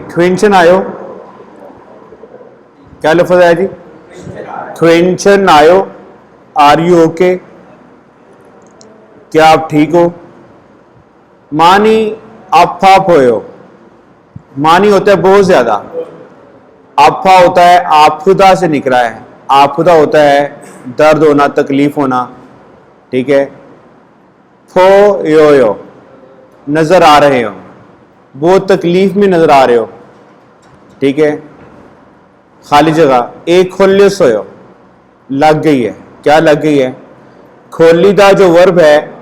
ख्वेंशन आयो, क्या लफ्ज़ आया जी? ख्वेंशन आयो। Are you okay? क्या आप ठीक हो? मानी आप होयो। मानी होता है बहुत ज्यादा, आफा होता है आपदा से निकला है, आपदा होता है दर्द होना, तकलीफ होना, ठीक है। फो यो नजर आ रहे हो, बहुत तकलीफ में नजर आ रहे हो, ठीक है। खाली जगह। एक खोल्य सोयो, लग गई है। क्या लग गई है? खोलीदा जो वर्ब है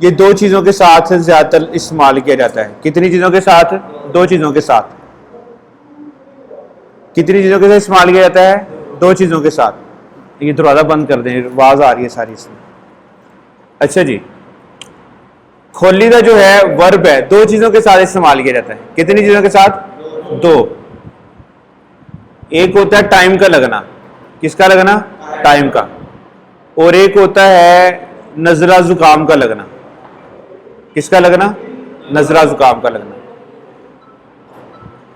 ये दो चीजों के साथ ज्यादातर इस्तेमाल किया जाता है। कितनी चीजों के साथ? दो चीजों के साथ। कितनी चीजों के साथ इस्तेमाल किया जाता है? दो चीजों के साथ। ये दरवाजा बंद कर दें, आवाज आ रही है सारी इसमें। अच्छा जी, खोलीदा जो है वर्ब है, दो चीजों के साथ इस्तेमाल किया जाता है। कितनी चीजों के साथ? दो। एक होता है टाइम का लगना। किसका लगना? टाइम का। और एक होता है नजला जुकाम का लगना। किसका लगना? नजला जुकाम का लगना।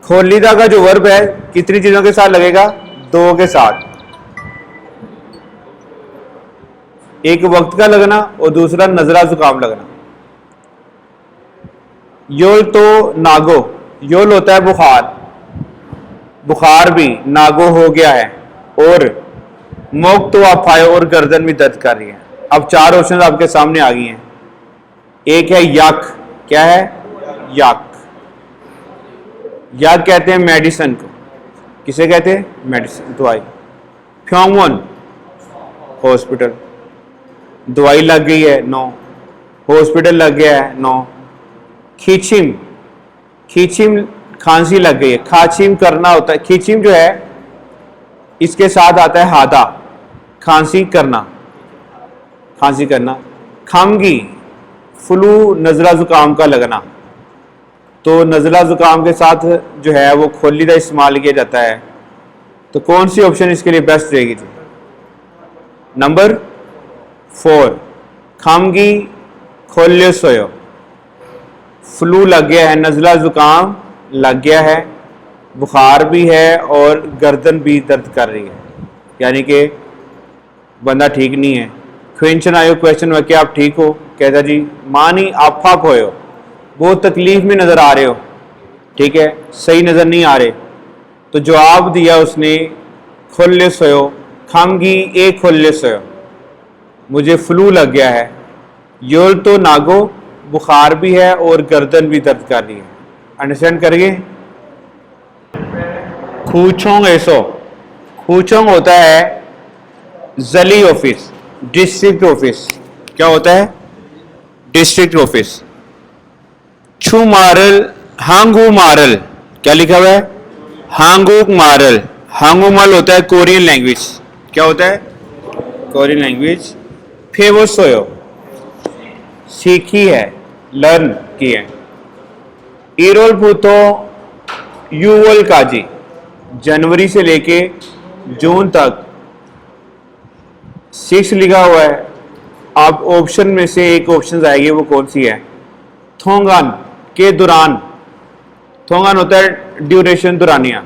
खोलीदा का जो वर्ब है कितनी चीजों के साथ लगेगा? दो के साथ। एक वक्त का लगना और दूसरा नजला जुकाम लगना। योल तो नागो, योल होता है बुखार, बुखार भी, नागो हो गया है, और मोक तो आप आए और गर्दन भी दर्द कर रही है। अब चार ऑप्शन आपके सामने आ गई हैं। एक है यक। क्या है? यक। यक कहते हैं मेडिसिन को। किसे कहते हैं? मेडिसिन, दवाई। फ्योंगवन, हॉस्पिटल। दवाई लग गई है, नो। हॉस्पिटल लग गया है, नो। खींचिम, खींचिम खांसी लग गई है। खांचिम करना होता है, खींचिम जो है इसके साथ आता है हादा, खांसी करना, खांसी करना। खामगी, फ्लू, नजला जुकाम का लगना। तो नजला जुकाम के साथ जो है वो खोलीदा इस्तेमाल किया जाता है। तो कौन सी ऑप्शन इसके लिए बेस्ट रहेगी जी? नंबर 4, खामगी खोल्य सोयो। फ्लू लग गया है, नजला जुकाम लग गया है, बुखार भी है और गर्दन भी दर्द कर रही है, यानी कि बंदा ठीक नहीं है। क्वेश्चन आयो, क्वेश्चन हुआ कि आप ठीक हो? कहता जी मानी आप होयो, बहुत तकलीफ में नजर आ रहे हो, ठीक है, सही नजर नहीं आ रहे। तो जवाब दिया उसने खोल्य सोयो, खामगी एक खोल्य सोयो, मुझे फ्लू लग गया है। योल तो नागो, बुखार भी है और गर्दन भी दर्द कर रही है। अंडरस्टैंड करिए। खूचोंग ऐसो, खूचोंग होता है जली ऑफिस, डिस्ट्रिक्ट ऑफिस। क्या होता है? District office. छू मारल, हांगू मारल, क्या लिखा हुआ है? हांगूक मारल। हांगूमल होता है कोरियन लैंग्वेज। क्या होता है? Korean language. फेवो सोयो, सीखी है, लर्न की है। ईरोल भूतो यूवल काजी, जनवरी से लेके जून तक 6 लिखा हुआ है। आप ऑप्शन में से एक ऑप्शन आएगी, वो कौन सी है? थोंगान के दौरान, थोंगान होता है ड्यूरेशन, दुरानिया।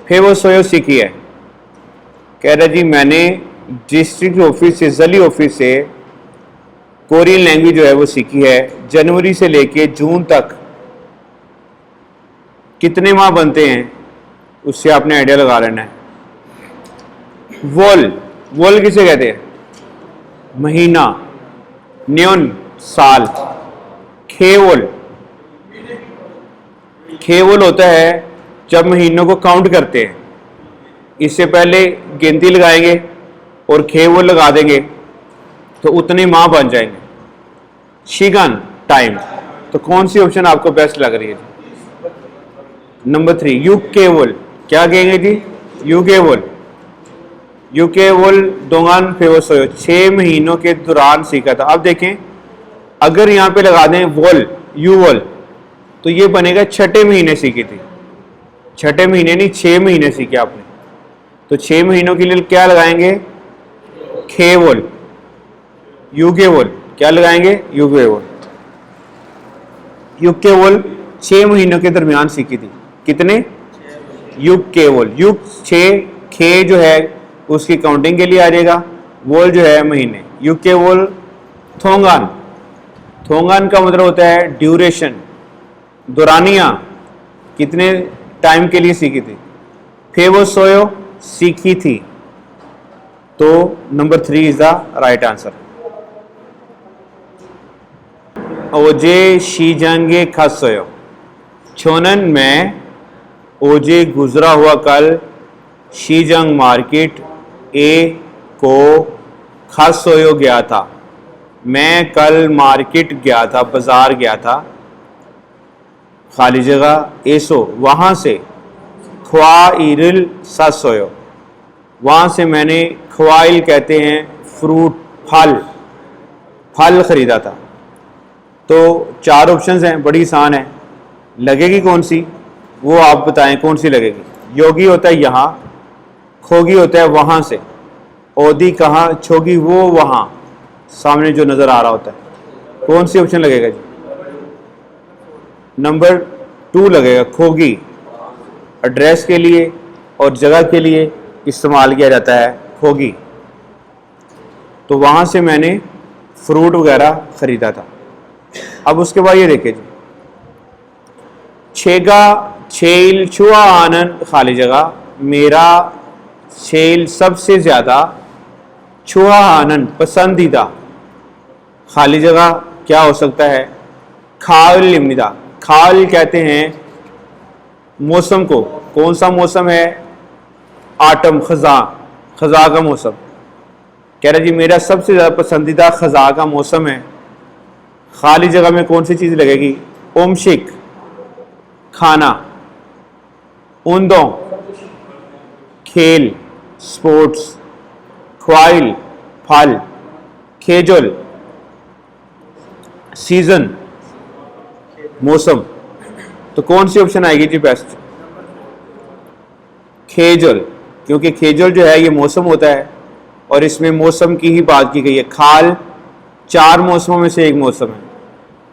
फिर वो सोयो सीखी है। कह रहा जी मैंने डिस्ट्रिक्ट ऑफिस से, जली ऑफिस से कोरियन लैंग्वेज जो है वो सीखी है। जनवरी से लेके जून तक कितने माह बनते हैं उससे आपने आइडिया लगा लेना है। वोल, वोल किसे कहते हैं? महीना। न्यून, साल। खेवोल, खेवोल होता है जब महीनों को काउंट करते हैं, इससे पहले गिनती लगाएंगे और खेवोल लगा देंगे तो उतने माह बन जाएंगे। शिगन, टाइम। तो कौन सी ऑप्शन आपको बेस्ट लग रही है? नंबर 3, युकेवोल। क्या कहेंगे जी? युकेवोल, युकेवोल दोंगान फेवसोयो, 6 महीनों के दौरान सीखा था। अब देखें, अगर यहां पे लगा दें वोल, यूवोल, तो ये बनेगा छठे महीने सीखी थी। छठे महीने नहीं, 6 महीने सीखे आपने। तो 6 महीनों के लिए क्या लगाएंगे? खेवोल, युगेवोल। क्या लगाएंगे? युगेवोल। युगेवोल 6 महीनों के दरमियान सीखी थी। कितने? युग केवल, युग 6, खे जो है उसकी काउंटिंग के लिए आ जाएगा, वोल जो है महीने, युग केवल। थोंगान, थोंगान का मतलब होता है ड्यूरेशन, दौरानिया, कितने टाइम के लिए सीखी थी। फेवो सोयो, सीखी थी। तो number 3 is the right answer. ओजे शीजंगे खसोयो, छोनन में ओजे गुजरा हुआ कल शीजंग मार्केट ए को खसोयो गया था। मैं कल मार्केट गया था, बाजार गया था, खाली जगह एसो वहाँ से, ख्वाइल ससोयो, वहाँ से मैंने, ख्वाइल कहते हैं फ्रूट, फल, फल खरीदा था। तो 4 ऑप्शंस हैं, बड़ी आसान है, लगेगी कौन सी वो आप बताएं कौन सी लगेगी। योगी होता है यहाँ, खोगी होता है वहाँ से, ओदी कहाँ, छोगी वो वहाँ सामने जो नज़र आ रहा होता है, कौन सी ऑप्शन लगेगा जी? नंबर 2 लगेगा, खोगी, एड्रेस के लिए और जगह के लिए इस्तेमाल किया जाता है खोगी। तो वहाँ से मैंने फ्रूट वगैरह ख़रीदा था। अब उसके बाद ये देखिए जी, छेगा छेल छुआ आनंद, खाली जगह, मेरा छेल सबसे ज़्यादा, छुआ आनंद पसंदीदा, खाली जगह क्या हो सकता है? खाल लिमिदा, खाल कहते हैं मौसम को, कौन सा मौसम है? आटम, खज़ा, खज़ा का मौसम। कह रहे जी मेरा सबसे ज़्यादा पसंदीदा खज़ा का मौसम है, खाली जगह में कौन सी चीज़ लगेगी? ओमशिक, खाना, ऊंदों, खेल, स्पोर्ट्स, ख्वाइल, फल, खेजुल, सीजन, मौसम। तो कौन सी ऑप्शन आएगी जी बेस्ट? खेजुल, क्योंकि खेजुल जो है ये मौसम होता है और इसमें मौसम की ही बात की गई है। खाल 4 मौसमों में से एक मौसम है।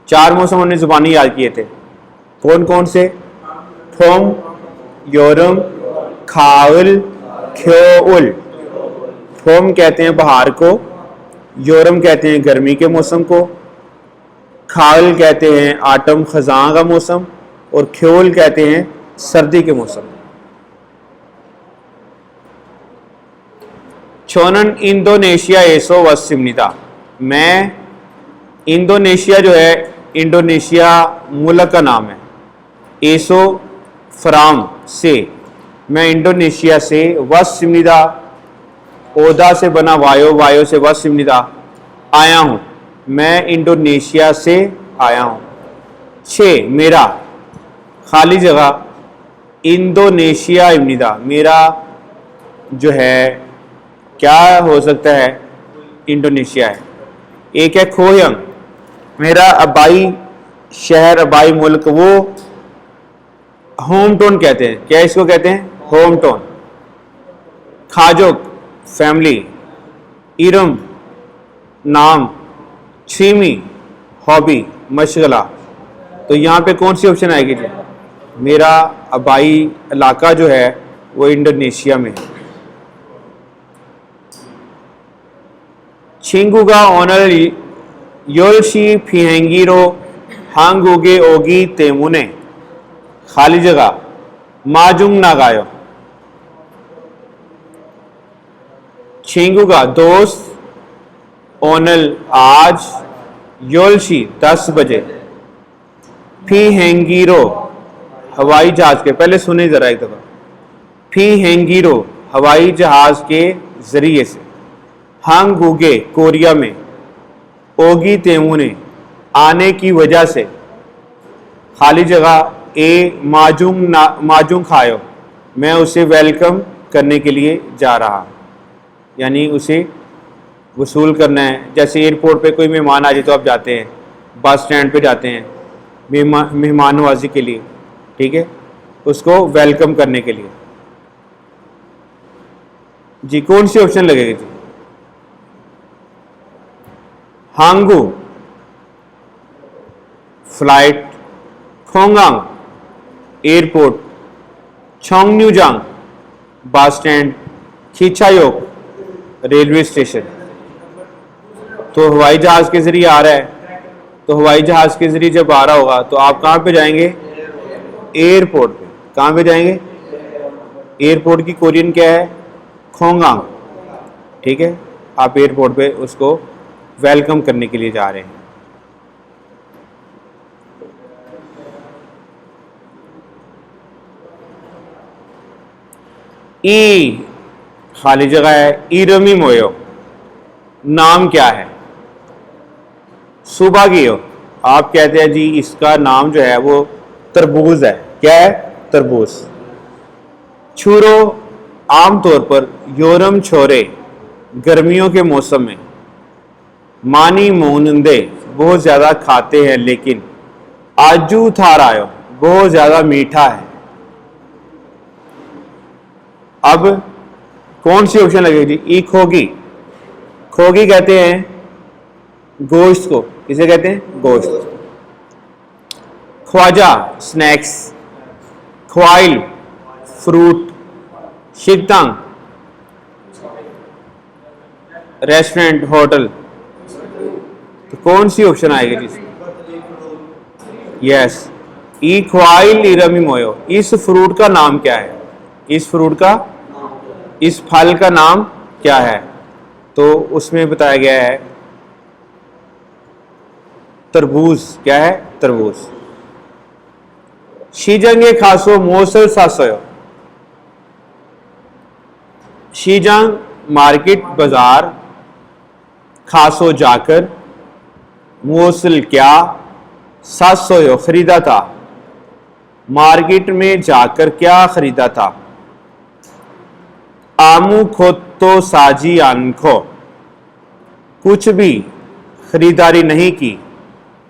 4 मौसम हमने जुबानी याद किए थे, कौन कौन से? फोम, योरम, खाउल, ख्योउल। फोम कहते हैं बहार को, योरम कहते हैं गर्मी के मौसम को, खाउल कहते हैं आटम खज़ां का मौसम, और ख्योल कहते हैं सर्दी के मौसम। छोनन इंडोनेशिया एसो वसिमनिदा, मैं, इंडोनेशिया जो है इंडोनेशिया मुल्क का नाम है, एसो फ्राम से, मैं इंडोनेशिया से, वसिमनिदा ओदा से बना वायो, वायो से वसिमनिदा आया हूँ, मैं इंडोनेशिया से आया हूँ। 6 मेरा, खाली जगह, इंडोनेशिया इमनिदा, मेरा जो है क्या हो सकता है? इंडोनेशिया है। एक है खोयंग, मेरा आबाई शहर, आबाई मुल्क, वो होम टाउन कहते हैं, क्या इसको कहते हैं? Home town. खाजोक, फैमिली, इरम, नाम, छीमी, हॉबी, मशगला। तो यहाँ पे कौन सी ऑप्शन आएगी जी? मेरा आबाई इलाका जो है वो इंडोनेशिया में है। छिंगुगा ओनल योलशी फिहेंगिरो हांगुगे ओगी तेमुने, खाली जगह, माजुंग नागायो। छिंगुगा दोस्त, ओनल आज, योलशी 10 बजे, फिहेंगिरो हवाई जहाज के, पहले सुने जरा एक दफा, फिहेंगिरो हवाई जहाज के जरिए से, हांगुगे कोरिया में, ओगी तेमुने आने की वजह से, खाली जगह, ए माजुंग खायो, मैं उसे वेलकम करने के लिए जा रहा, यानी उसे वसूल करना है। जैसे एयरपोर्ट पे कोई मेहमान आ जाए तो आप जाते हैं, बस स्टैंड पे जाते हैं मेहमान नवाजी के लिए, ठीक है, उसको वेलकम करने के लिए। जी कौन सी ऑप्शन लगेगी जी? हांगू फ्लाइट, खोंगांग एयरपोर्ट, छोंगन्यूजांग बस स्टैंड, खींचायोक रेलवे स्टेशन। तो हवाई जहाज के जरिए आ रहा है, तो हवाई जहाज के जरिए जब आ रहा होगा तो आप कहाँ पे जाएंगे? एयरपोर्ट पे। कहाँ पे जाएंगे? एयरपोर्ट की कोरियन क्या है? खोंगांग। ठीक है, आप एयरपोर्ट पे उसको वेलकम करने के लिए जा रहे हैं। ई खाली जगह है, इरमी मोयो, नाम क्या है? सुबह की हो, आप कहते हैं जी इसका नाम जो है वो तरबूज है। क्या है? तरबूज। छुरो आमतौर पर योरम छोरे गर्मियों के मौसम में मानी मोनंदे बहुत ज्यादा खाते हैं, लेकिन आजू थारायो बहुत ज्यादा मीठा है। अब कौन सी ऑप्शन लगेगी? ई खोगी। खोगी कहते हैं गोश्त को। किसे कहते हैं? गोश्त। ख्वाजा स्नैक्स, ख्वाइल फ्रूट, शिकतांग रेस्टोरेंट होटल। तो कौन सी ऑप्शन आएगी जी? यस, ई ख्वाइल इरमी मोयो। इस फ्रूट का नाम क्या है? इस फ्रूट का, इस फल का नाम क्या है? तो उसमें बताया गया है तरबूज। क्या है? तरबूज। शीजंगे खासो मोसल सासयो। शीजंग मार्केट बाजार, खासो जाकर, मोसल क्या, सासोयो खरीदा था। मार्केट में जाकर क्या खरीदा था? आमू खोतो साजी आनखो, कुछ भी खरीदारी नहीं की,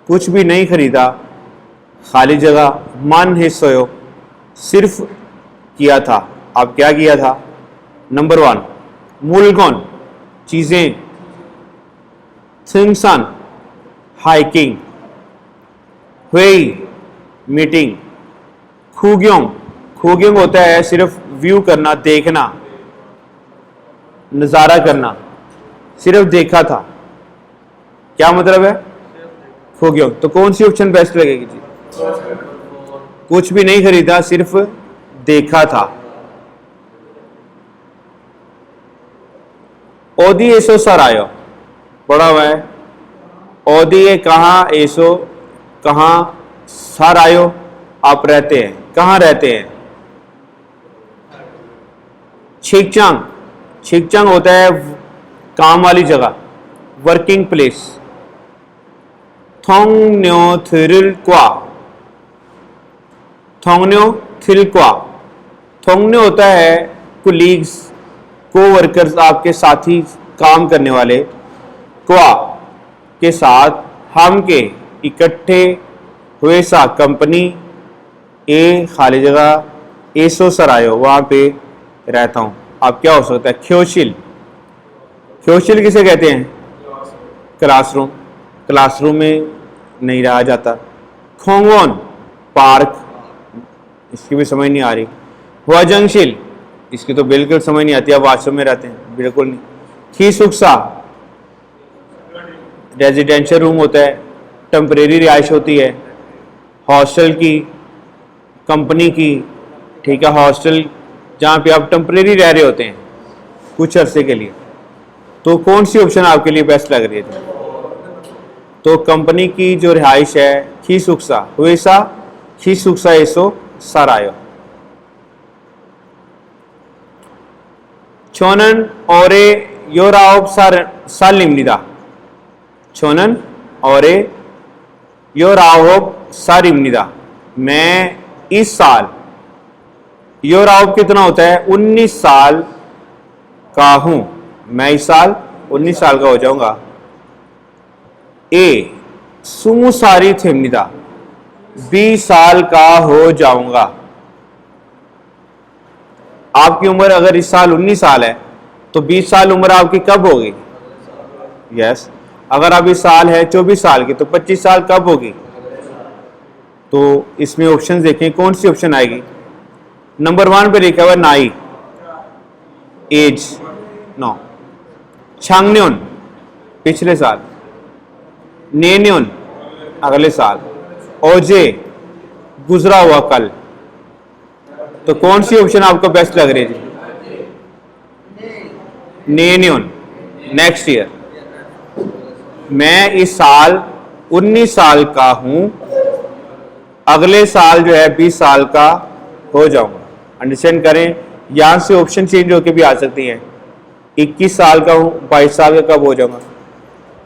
कुछ भी नहीं खरीदा। खाली जगह मन हिस्सोयो, सिर्फ किया था। अब क्या किया था? नंबर 1 मुलगोन चीजें, थिंगसन हाइकिंग, हुई मीटिंग, खुग्योंग। खुग्योंग होता है सिर्फ व्यू करना, देखना, नजारा करना, सिर्फ देखा था। क्या मतलब है? खुग्योंग। तो कौन सी ऑप्शन बेस्ट लगेगी जी? कुछ भी नहीं खरीदा, सिर्फ देखा था। ओदी एसो सर आयो, पढ़ा हुआ है। ओदी ए कहाँ, एसो कहाँ, सर आयो आप रहते हैं। कहाँ रहते हैं? छिकचांग। छिकचांग होता है काम वाली जगह, वर्किंग प्लेस। थोंगन्यो थिरिलक्वा, थोंगन्यो थिरिलक्वा। थोंगन्यो होता है कुलीग्स, को वर्कर्स, आपके साथी काम करने वाले। क्वा के साथ हम के इकट्ठे हुए सा कंपनी। ए खाली जगह एसो सरायो, वहां पे रहता हूं। अब क्या हो सकता है? ख्योशिल। ख्योशिल किसे कहते हैं? क्लासरूम। क्लासरूम में नहीं रहा जाता। खोंगवोन पार्क, इसकी भी समझ नहीं आ रही। हुआजंगशिल, इसकी तो बिल्कुल समझ नहीं आती। अब आश्रम में रहते हैं, बिल्कुल नहीं। खीसुक्सा रेजिडेंशियल रूम होता है, टेम्परेरी रिहाइश होती है, हॉस्टल की, कंपनी की। ठीक है, हॉस्टल जहाँ पे आप टेम्परेरी रह रहे होते हैं कुछ अरसे के लिए। तो कौन सी ऑप्शन आपके लिए बेस्ट लग रही है? तो कंपनी की जो रिहाइश है खीसुक्सा, हुएसा खीसुक्सा एसो सरायो। छोनन औरे योराओब सालिमनिदा। छोनन औरे योराओब सालिमनिदा। मैं इस साल, योराओब कितना होता है? 19 साल का हूं। मैं इस साल 19 साल का हो जाऊंगा। ए सुमु सारी थेमनिदा, 20 साल का हो जाऊंगा। आपकी उम्र अगर इस साल 19 साल है तो 20 साल उम्र आपकी कब होगी? यस। अगर आप इस साल है 24 साल की तो 25 साल कब होगी? तो इसमें ऑप्शन देखें, कौन सी ऑप्शन आएगी? नंबर 1 पे लिखा हुआ नाई, एज 9। छांगन्योन पिछले साल, नेन्योन अगले साल, ओजे गुजरा हुआ कल। तो कौन सी ऑप्शन आपको बेस्ट लग रही है जी? नेन्योन, नेक्स्ट ईयर। मैं इस साल 19 साल का हूं, अगले साल जो है 20 साल का हो जाऊंगा। अंडरस्टैंड करें, यहां से ऑप्शन चेंज होके भी आ सकती हैं। 21 साल का हूं, 22 साल का कब हो जाऊंगा,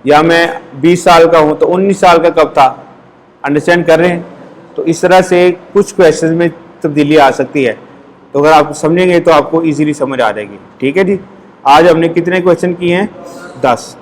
या मैं 20 साल का हूं तो 19 साल का कब था। अंडरस्टैंड कर रहे हैं? तो इस तरह से कुछ क्वेश्चन में तब्दीली आ सकती है। तो अगर आप समझेंगे तो आपको इजीली समझ आ जाएगी। ठीक है जी। आज हमने कितने क्वेश्चन किए हैं? 10।